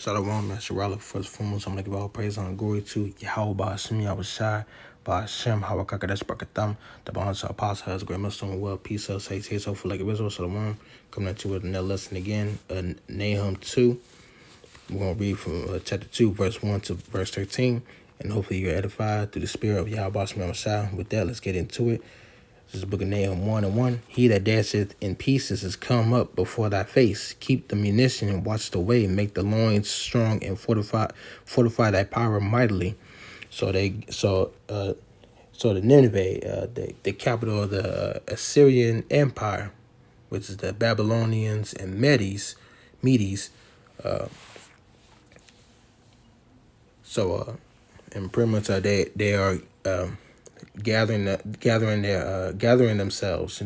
Shalom, Masharala. First and foremost, I'm going to give all praise and glory to Yahweh Ba'ashim, Yahweh Shai, Ba'ashim, Hawakakadesh Barakatam, the bonds of Apostle, has great Muslim, well, peace, say, so for like Israel, Shalom. Coming at you with another lesson again, Nahum 2. We're going to read from chapter 2, verse 1 to verse 13, and hopefully you're edified through the spirit of Yahweh Ba'ashim, Yahweh Shai. With that, let's get into it. This is the book of Nahum 1:1. He that dasheth in pieces is come up before thy face. Keep the munition and watch the way. Make the loins strong and fortify thy power mightily. So the Nineveh, the capital of the Assyrian Empire, which is the Babylonians and Medes. And pretty much they are gathering themselves,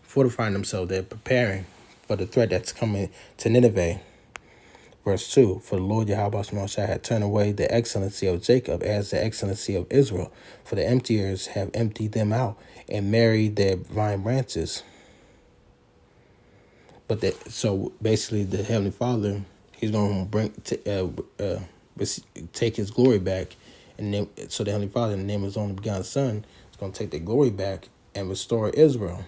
fortifying themselves. They're preparing for the threat that's coming to Nineveh. Verse 2, for the Lord Yahweh Shai had turned away the excellency of Jacob as the excellency of Israel, for the emptiers have emptied them out and married their vine branches. So basically the Heavenly Father, he's going to take his glory back. And then, so the Heavenly Father, in the name of his only begotten Son, is going to take their glory back and restore Israel.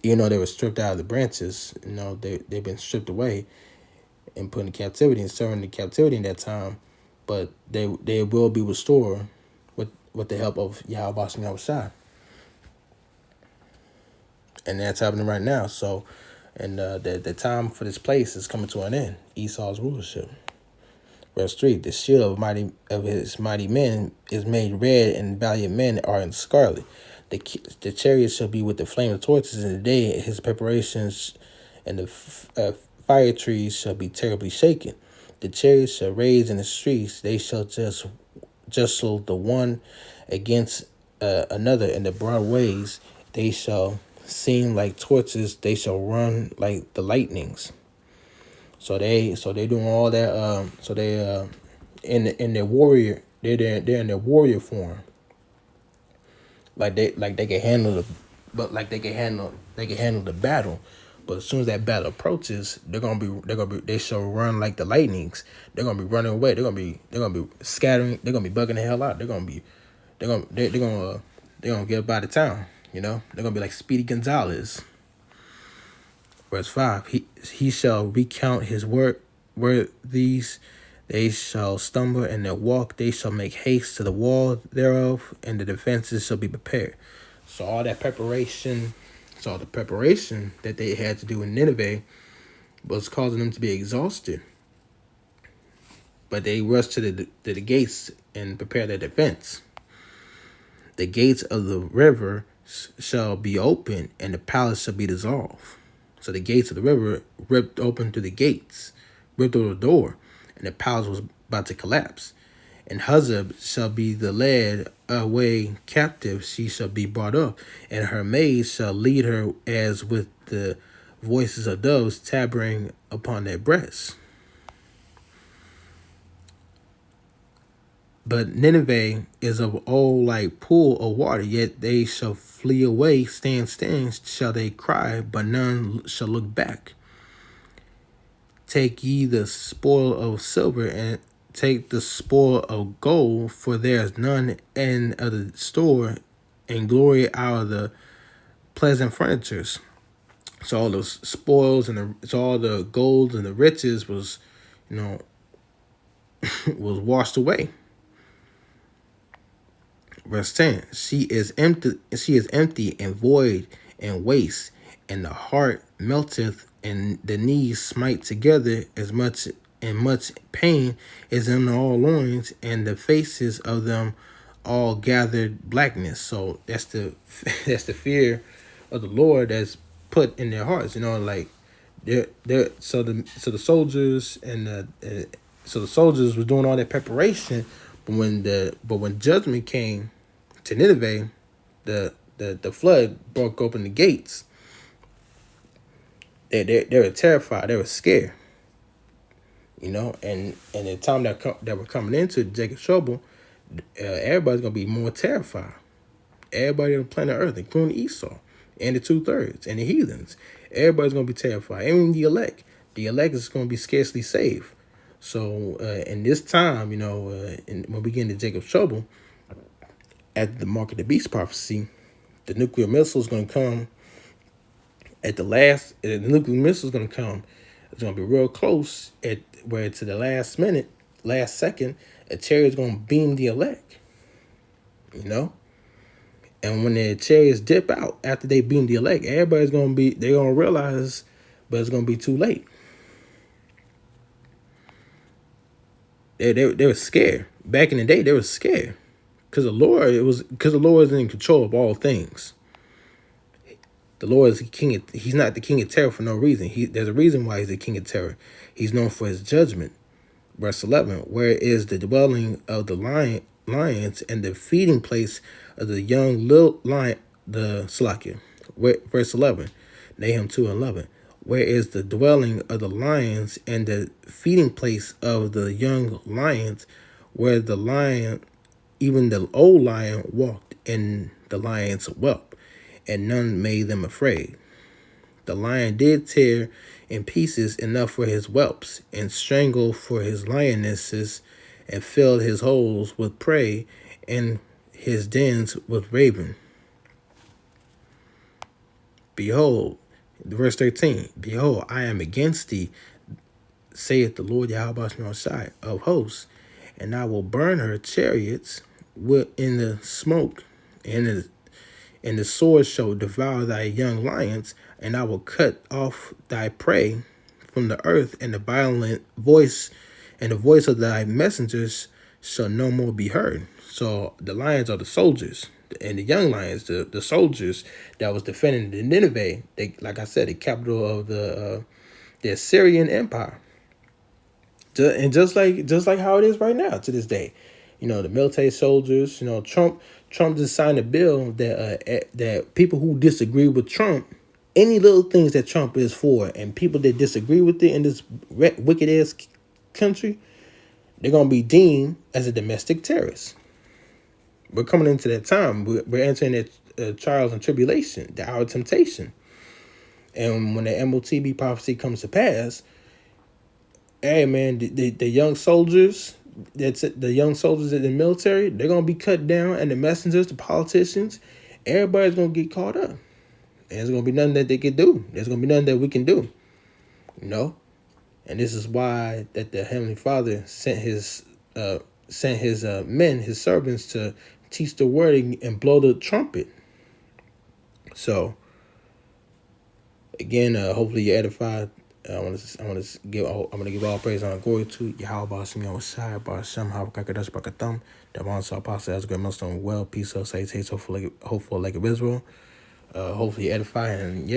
Even though they were stripped out of the branches, they've been stripped away and put in captivity and serving in captivity in that time. But they will be restored with the help of Yahweh Yahweh Shai. And that's happening right now. So, and the time for this place is coming to an end. Esau's rulership. Verse 3, the shield of his mighty men is made red, and valiant men are in scarlet. The chariots shall be with the flame of torches in the day. His preparations and the fire trees shall be terribly shaken. The chariots shall rage in the streets. They shall jostle the one against another in the broad ways. They shall seem like torches. They shall run like the lightnings. So they doing all that. So they in their warrior. They're in their warrior form. Like they can handle the battle. But as soon as that battle approaches, they shall run like the lightnings. They're gonna be running away. They're gonna be scattering. They're gonna be bugging the hell out. They're gonna get by the town. They're gonna be like Speedy Gonzalez. Verse 5, he shall recount his worthies. They shall stumble in their walk. They shall make haste to the wall thereof, and the defenses shall be prepared. So all the preparation that they had to do in Nineveh was causing them to be exhausted. But they rushed to the gates and prepared their defense. The gates of the river shall be open, and the palace shall be dissolved. So the gates of the river ripped open to the gates, ripped over the door, and the palace was about to collapse. And Huzab shall be the led away captive, she shall be brought up, and her maids shall lead her as with the voices of doves tabering upon their breasts. But Nineveh is of old like pool of water, yet they shall flee away, stand, shall they cry, but none shall look back. Take ye the spoil of silver, and take the spoil of gold, for there is none end of the store, and glory out of the pleasant furnitures. So all those spoils and all the gold and the riches was, was washed away. Verse 10, she is empty and void and waste, and the heart melteth, and the knees smite together as much pain is in all loins, and the faces of them all gathered blackness. So that's the fear of the Lord that's put in their hearts. Like the soldiers so the soldiers was doing all that preparation. But when judgment came to Nineveh, the flood broke open the gates. They were terrified. They were scared. And the time that we're coming into Jacob's trouble, everybody's gonna be more terrified. Everybody on the planet Earth, including Esau and the 2/3 and the heathens, everybody's gonna be terrified. Even the elect is gonna be scarcely saved. So in this time, when we get into Jacob's trouble, at the mark of the beast prophecy, the nuclear missile is going to come at the last. The nuclear missile is going to come. It's going to be real close at where to the last minute, last second, a chariot is going to beam the elect. And when the chariots dip out after they beam the elect, they're going to realize, but it's going to be too late. They were scared. Back in the day, they were scared. Because the Lord is in control of all things. The Lord is the king. He's not the king of terror for no reason. There's a reason why he's the king of terror. He's known for his judgment. Verse 11, where is the dwelling of the lions and the feeding place of the young little lion, the Slakia. Verse 11, Nahum 2:11. Where is the dwelling of the lions and the feeding place of the young lions, where the lion, even the old lion, walked and the lions whelp, and none made them afraid. The lion did tear in pieces enough for his whelps, and strangle for his lionesses, and filled his holes with prey, and his dens with raven. Behold, verse 13, behold, I am against thee, saith the Lord Yahweh of hosts, and I will burn her chariots in the smoke, and the sword shall devour thy young lions, and I will cut off thy prey from the earth, and the voice of thy messengers shall no more be heard. So the lions are the soldiers, and the young lions, the soldiers that was defending the Nineveh. They, like I said, the capital of the Assyrian Empire. And just like how it is right now to this day, the military soldiers. Trump just signed a bill that people who disagree with Trump, any little things that Trump is for, and people that disagree with it in this wicked ass country, they're gonna be deemed as a domestic terrorist. We're coming into that time. We're entering that trials and tribulation, the hour of temptation, and when the MOTB prophecy comes to pass, hey man, the young soldiers. That's it. The young soldiers in the military, they're gonna be cut down, and the messengers, the politicians, everybody's gonna get caught up. And there's gonna be nothing that they can do. There's gonna be nothing that we can do. And this is why that the Heavenly Father sent his men, his servants, to teach the word and blow the trumpet. So again, hopefully you're edified. I'm gonna give all praise and glory to Yahweh Bashem Yahushai Bashem Habakakadosh Bakatham, the Apostle Apostle as great milestone, well, peace, salutation, hopeful like of Israel. Hopefully you're edified, and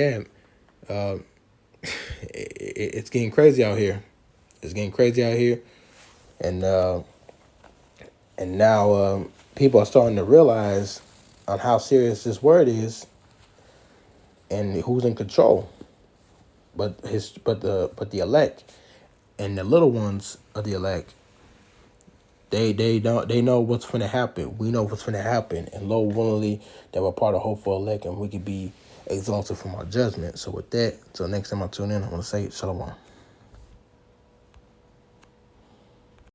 it's getting crazy out here. It's getting crazy out here, and now people are starting to realize on how serious this word is, and who's in control. But the elect and the little ones of the elect, they know what's finna happen. We know what's finna happen, and Lord willingly that we're part of hopeful elect, and we could be exalted from our judgment. So with that, until next time I tune in, I want to say shalom.